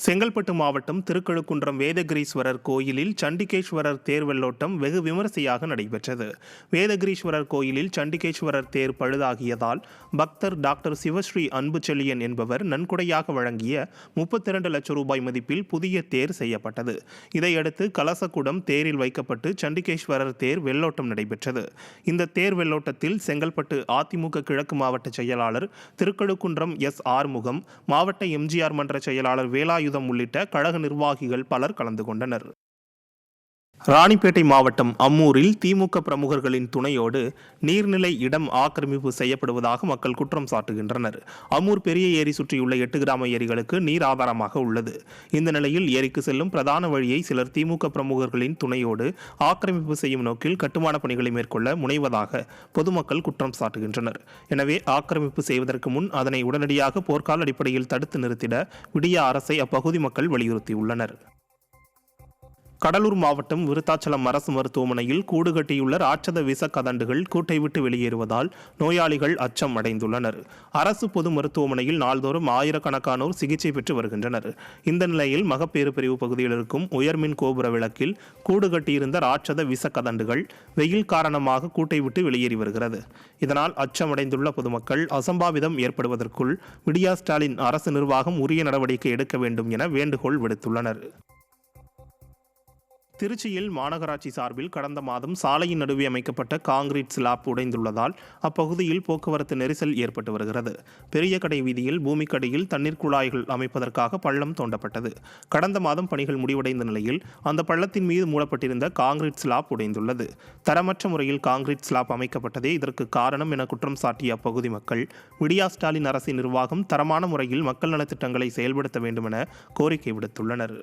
செங்கல்பட்டு மாவட்டம் திருக்கழுக்குன்றம் வேதகிரீஸ்வரர் கோயிலில் சண்டிகேஸ்வரர் தேர் வெள்ளோட்டம் வெகு விமரிசையாக நடைபெற்றது. வேதகிரீஸ்வரர் கோயிலில் சண்டிகேஸ்வரர் தேர் பழுதாகியதால் பக்தர் டாக்டர் சிவஸ்ரீ அன்புச்செழியன் என்பவர் நன்கொடையாக வழங்கிய 32 லட்சம் ரூபாய் மதிப்பில் புதிய தேர் செய்யப்பட்டது. இதையடுத்து கலசக்குடம் தேரில் வைக்கப்பட்டு சண்டிகேஸ்வரர் தேர் வெள்ளோட்டம் நடைபெற்றது. இந்த தேர் வெள்ளோட்டத்தில் செங்கல்பட்டு அதிமுக கிழக்கு மாவட்ட செயலாளர் திருக்கழுக்குன்றம் ஆறுமுகம், மாவட்ட எம்ஜிஆர் மன்ற செயலாளர் வேலாயுதம் உள்ளிட்ட கழக நிர்வாகிகள் பலர் கலந்து கொண்டனர். ராணிப்பேட்டை மாவட்டம் அம்மூரில் திமுக பிரமுகர்களின் துணையோடு நீர்நிலை இடம் ஆக்கிரமிப்பு செய்யப்படுவதாக மக்கள் குற்றம் சாட்டுகின்றனர். அம்மூர் பெரிய ஏரி சுற்றியுள்ள 8 கிராம ஏரிகளுக்கு நீர் ஆதாரமாக உள்ளது. இந்த நிலையில் ஏரிக்கு செல்லும் பிரதான வழியை சிலர் திமுக பிரமுகர்களின் துணையோடு ஆக்கிரமிப்பு செய்யும் நோக்கில் கட்டுமான பணிகளை மேற்கொள்ள முனைவதாக பொதுமக்கள் குற்றம் சாட்டுகின்றனர். எனவே ஆக்கிரமிப்பு செய்வதற்கு முன் அதனை உடனடியாக போர்க்கால அடிப்படையில் தடுத்து நிறுத்திட விடிய அரசை அப்பகுதி மக்கள் வலியுறுத்தியுள்ளனர். கடலூர் மாவட்டம் விருத்தாச்சலம் அரசு மருத்துவமனையில் கூடு கட்டியுள்ள ராட்சத விஷ கதண்டுகள் கூட்டை விட்டு வெளியேறுவதால் நோயாளிகள் அச்சம் அடைந்துள்ளனர். அரசு பொது மருத்துவமனையில் நாள்தோறும் ஆயிரக்கணக்கானோர் சிகிச்சை பெற்று வருகின்றனர். இந்த நிலையில் மகப்பேறு பிரிவு பகுதியில் இருக்கும் உயர்மின் கோபுர விளக்கில் கூடு கட்டியிருந்த ராட்சத விஷ கதண்டுகள் வெயில் காரணமாக கூட்டை விட்டு வெளியேறி வருகிறது. இதனால் அச்சமடைந்துள்ள பொதுமக்கள் அசம்பாவிதம் ஏற்படுவதற்குள் விடியா ஸ்டாலின் அரசு நிர்வாகம் உரிய நடவடிக்கை எடுக்க வேண்டும் என வேண்டுகோள் விடுத்துள்ளனர். திருச்சியில் மாநகராட்சி சார்பில் கடந்த மாதம் சாலையின் நடுவே அமைக்கப்பட்ட காங்கிரீட் ஸ்லாப் உடைந்துள்ளதால் அப்பகுதியில் போக்குவரத்து நெரிசல் ஏற்பட்டு வருகிறது. பெரிய கடை வீதியில் பூமிக்கடியில் தண்ணீர் குழாய்கள் அமைப்பதற்காக பள்ளம் தோண்டப்பட்டது. கடந்த மாதம் பணிகள் முடிவடைந்த நிலையில் அந்த பள்ளத்தின் மீது மூடப்பட்டிருந்த காங்கிரீட் ஸ்லாப் உடைந்துள்ளது. தரமற்ற முறையில் காங்கிரீட் ஸ்லாப் அமைக்கப்பட்டதே இதற்கு காரணம் என குற்றம் சாட்டிய அப்பகுதி மக்கள் விடியா ஸ்டாலின் அரசின் நிர்வாகம் தரமான முறையில் மக்கள் நலத்திட்டங்களை செயல்படுத்த வேண்டும் என கோரிக்கை விடுத்துள்ளனர்.